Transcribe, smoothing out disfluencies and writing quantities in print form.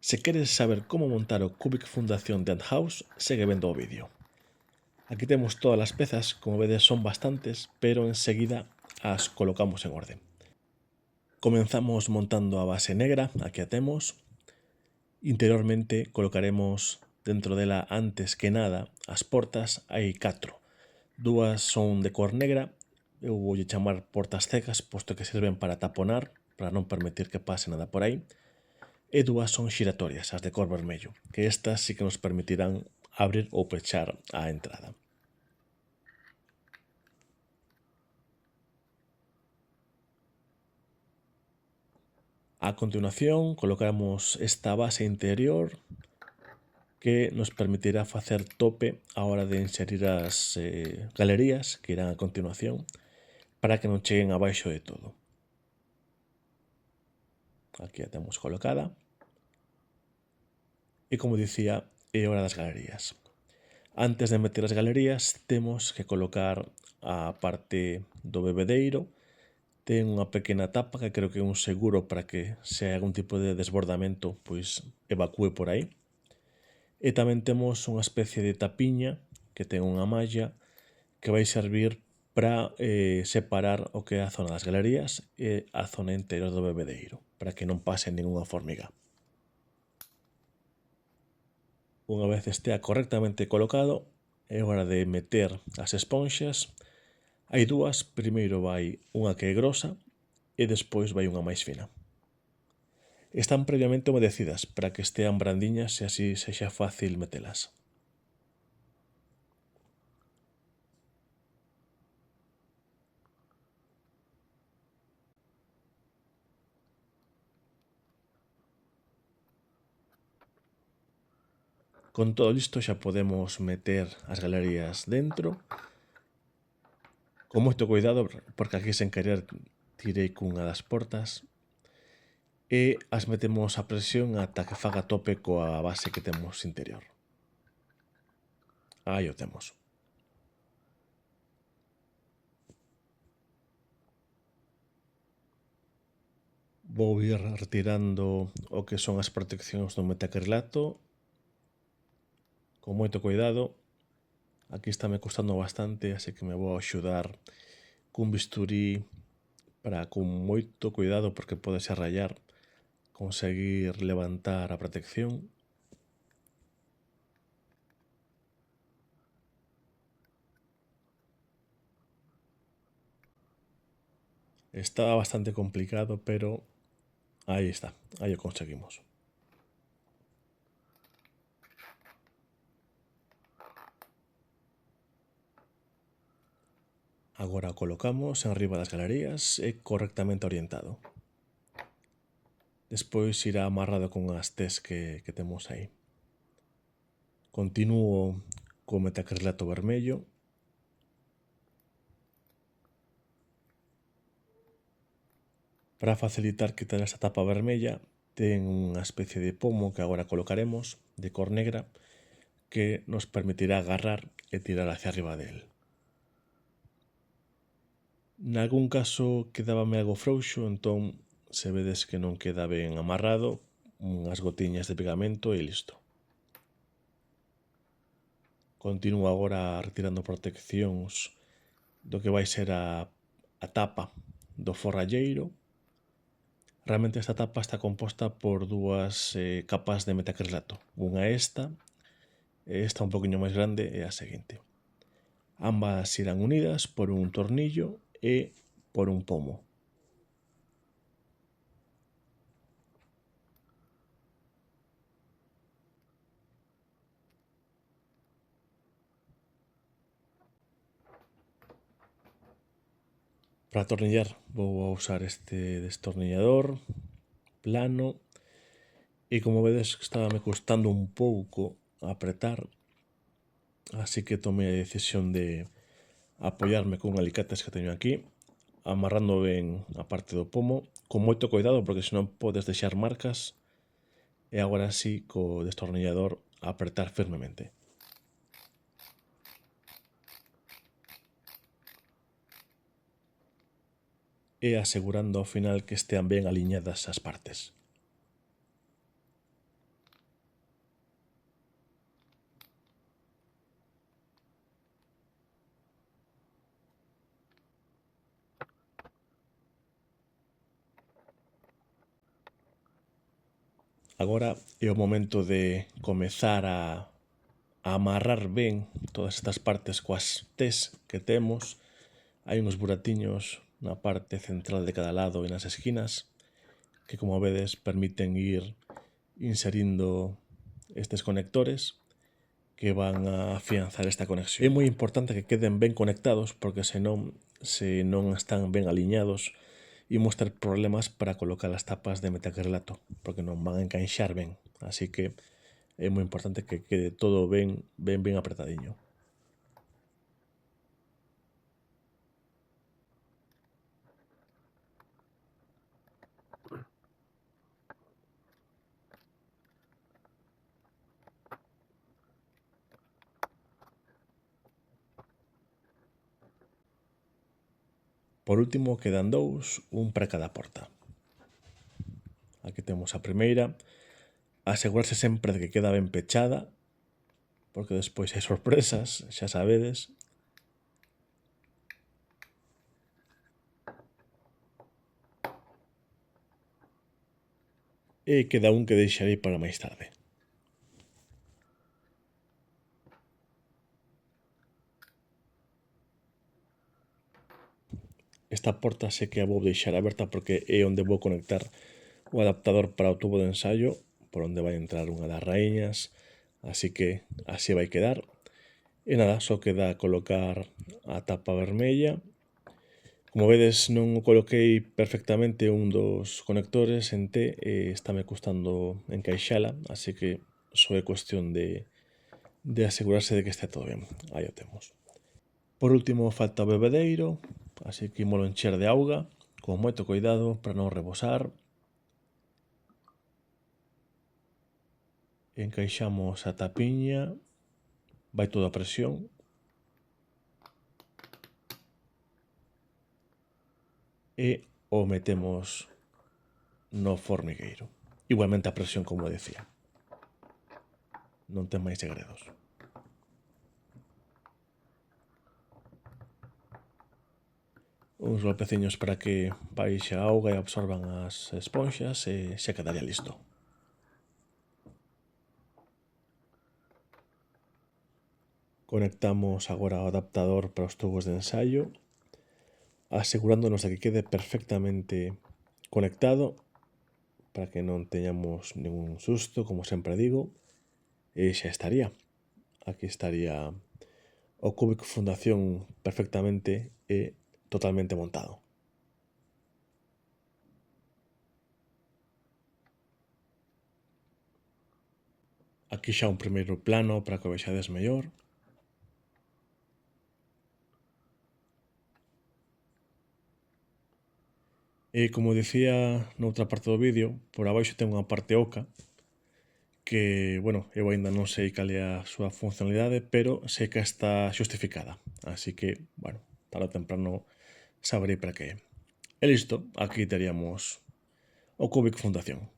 Se queres saber como montar o Cubic Fundación de Anthouse, segue vendo o vídeo. Aquí temos todas as pezas, como vedes son bastantes, pero enseguida as colocamos en orden. Comenzamos montando a base negra, aquí a temos. Interiormente colocaremos dentro dela antes que nada as portas, hai 4. Dúas son de cor negra, eu voulle chamar portas cegas, posto que serven para taponar, para non permitir que pase nada por aí. E dúas son xiratorias, as de cor vermello, que estas sí que nos permitirán abrir ou pechar a entrada. A continuación colocamos esta base interior que nos permitirá facer tope a hora de inserir as galerías que irán a continuación para que non cheguen abaixo de todo. Aquí a temos colocada. E como dicía, é hora das galerías. Antes de meter as galerías temos que colocar a parte do bebedeiro. Ten unha pequena tapa que creo que é un seguro para que se hai algún tipo de desbordamento pois evacúe por aí. E tamén temos unha especie de tapiña que ten unha malla que vai servir para separar o que é a zona das galerías e a zona interior do bebedeiro, para que non pase ningunha formiga. Unha vez estea correctamente colocado, é hora de meter as esponxas. Hai dúas, primeiro vai unha que é grosa e despois vai unha máis fina. Están previamente humedecidas para que estean brandiñas e así sexa fácil metelas. Con todo listo xa podemos meter as galerías dentro. Con moito cuidado, porque aquí sen querer tirei cunha das portas. E as metemos a presión ata que faga tope coa base que temos interior. Aí o temos. Vou ir retirando o que son as proteccións do metacrilato con moito cuidado. Aquí está me costando bastante, así que me vou axudar cun bisturí para, con moito cuidado, porque podese rayar, conseguir levantar a protección. Está bastante complicado, pero aí está, aí o conseguimos. Agora o colocamos en riba das galerías e correctamente orientado. Despois irá amarrado con as tés que temos aí. Continúo co metacrilato vermello. Para facilitar quitar esta tapa vermella, ten unha especie de pomo que agora colocaremos, de cor negra, que nos permitirá agarrar e tirar hacia arriba del. Nalgún caso quedábame algo frouxo, entón se vedes que non queda ben amarrado, unhas gotiñas de pegamento e listo. Continúo agora retirando proteccións do que vai ser a tapa do forralleiro. Realmente esta tapa está composta por dúas capas de metacrilato. Unha esta un poquinho máis grande e a seguinte. Ambas irán unidas por un tornillo e por un pomo. Para atornillar vou a usar este destornillador plano e como vedes estaba me custando un pouco apretar, así que tomei a decisión de apoiarme con alicates que teño aquí, amarrando ben a parte do pomo, con moito cuidado porque senón podes deixar marcas, e agora sí co destornillador apretar firmemente. E asegurando ao final que estean ben aliñadas as partes. Agora é o momento de comezar a amarrar ben todas estas partes coas tes que temos. Hai uns buratiños na parte central de cada lado e nas esquinas que, como vedes, permiten ir inserindo estes conectores que van a afianzar esta conexión. É moi importante que queden ben conectados porque senón, se non están ben aliñados, imos ter problemas para colocar as tapas de metacrilato porque non van a encaixar ben. Así que é moi importante que quede todo ben apretadiño. Por último, quedan dous, un para cada porta. Aquí temos a primeira. Asegurarse sempre de que queda ben pechada, porque despois hai sorpresas, xa sabedes. E queda un que deixarei para máis tarde. Esta porta sei que a vou deixar aberta porque é onde vou conectar o adaptador para o tubo de ensaio, por onde vai entrar unha das raíñas, así que así vai quedar. E nada, só queda colocar a tapa vermella. Como vedes, non o coloquei perfectamente un dos conectores en T e estáme custando encaixala, así que só é cuestión de asegurarse de que este todo ben. Aí o temos. Por último, falta o bebedeiro, así que imolo encher de auga, con moito cuidado para non rebosar. Encaixamos a tapiña, vai toda a presión. E o metemos no formigueiro. Igualmente a presión, como decía. Non ten máis segredos. Uns golpeciños para que baixe a auga e absorban as esponxas e xa quedaría listo. Conectamos agora o adaptador para os tubos de ensaio, asegurándonos de que quede perfectamente conectado para que non teñamos ningún susto, como sempre digo, e xa estaría. Aquí estaría o Cubic Fundación perfectamente e totalmente montado. Aquí xa un primeiro plano para que o vexades mellor. E como dicía noutra parte do vídeo, por abaixo ten unha parte oca que, bueno, eu aínda non sei cal é a súa funcionalidade, pero sei que está xustificada. Así que, bueno, tarde ou temprano saberei para que é. E listo, aquí teríamos o Cubic Fundación.